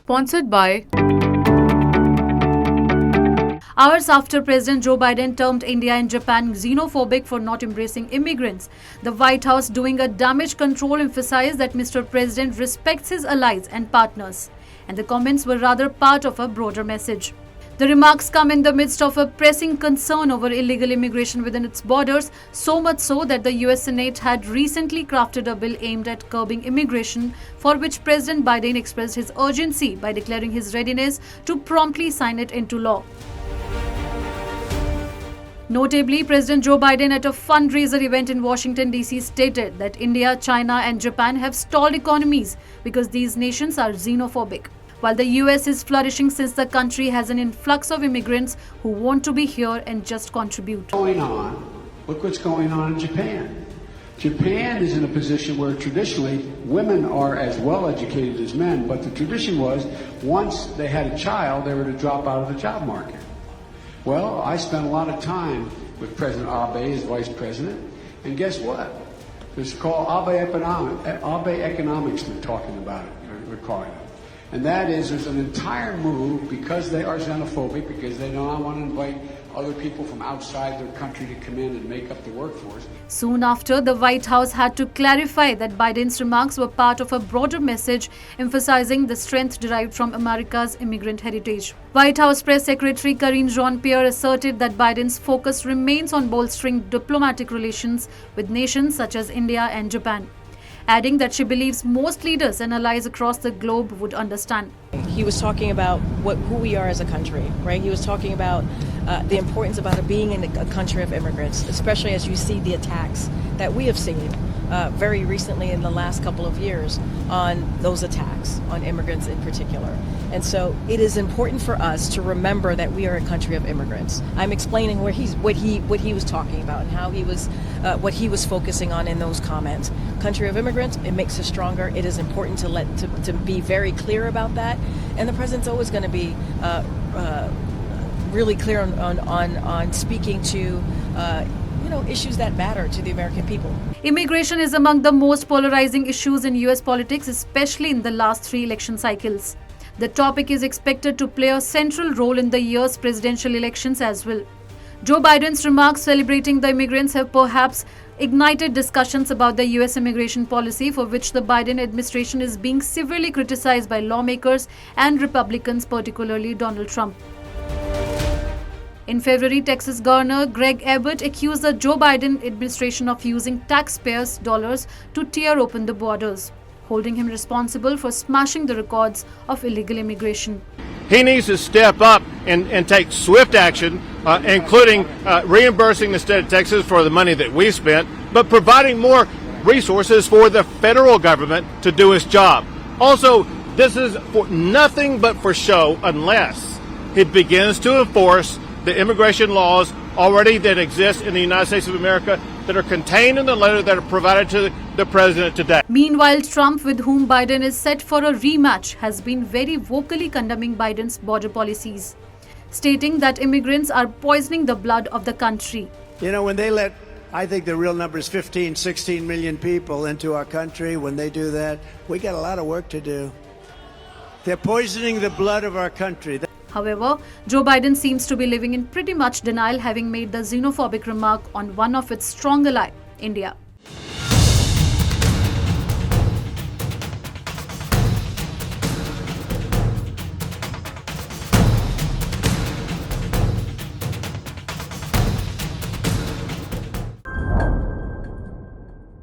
Sponsored by. Hours after President Joe Biden termed India and Japan xenophobic for not embracing immigrants, the White House, doing a damage control, emphasized that Mr. President respects his allies and partners, and the comments were rather part of a broader message. The remarks come in the midst of a pressing concern over illegal immigration within its borders, so much so that the US Senate had recently crafted a bill aimed at curbing immigration, for which President Biden expressed his urgency by declaring his readiness to promptly sign it into law. Notably, President Joe Biden at a fundraiser event in Washington, D.C. stated that India, China and Japan have stalled economies because these nations are xenophobic, while the US is flourishing since the country has an influx of immigrants who want to be here and just contribute. Look what's going on in Japan. Japan is in a position where traditionally women are as well educated as men, but the tradition was once they had a child, they were to drop out of the job market. Well, I spent a lot of time with President Abe as vice president, and guess what? It's called Abe economics. They're talking about it. We're calling it. And that is, there's an entire move because they are xenophobic, because they don't want to invite other people from outside their country to come in and make up the workforce. Soon after, the White House had to clarify that Biden's remarks were part of a broader message emphasizing the strength derived from America's immigrant heritage. White House Press Secretary Karine Jean-Pierre asserted that Biden's focus remains on bolstering diplomatic relations with nations such as India and Japan, adding that she believes most leaders and allies across the globe would understand. He was talking about who we are as a country, right? He was talking about the importance about being in a country of immigrants, especially as you see the attacks that we have seen very recently in the last couple of years on those attacks on immigrants in particular. And so it is important for us to remember that we are a country of immigrants. I'm explaining what he was talking about and how he was what he was focusing on in those comments. Country of immigrants, it makes us stronger. It is important to be very clear about that. And the president's always going to be really clear on speaking to issues that matter to the American people. Immigration is among the most polarizing issues in US politics, especially in the last 3 election cycles. The topic is expected to play a central role in the year's presidential elections as well. Joe Biden's remarks celebrating the immigrants have perhaps ignited discussions about the US immigration policy, for which the Biden administration is being severely criticized by lawmakers and Republicans, particularly Donald Trump. In February, Texas Governor Greg Abbott accused the Joe Biden administration of using taxpayers' dollars to tear open the borders, holding him responsible for smashing the records of illegal immigration. He needs to step up and take swift action, including reimbursing the state of Texas for the money that we spent, but providing more resources for the federal government to do its job. Also, this is for nothing but for show unless it begins to enforce the immigration laws already that exist in the United States of America that are contained in the letter that are provided to the president today. Meanwhile, Trump, with whom Biden is set for a rematch, has been very vocally condemning Biden's border policies, stating that immigrants are poisoning the blood of the country. You know, when they let, I think the real number is 15, 16 million people into our country, when they do that, we got a lot of work to do. They're poisoning the blood of our country. However, Joe Biden seems to be living in pretty much denial, having made the xenophobic remark on one of its strong ally, India.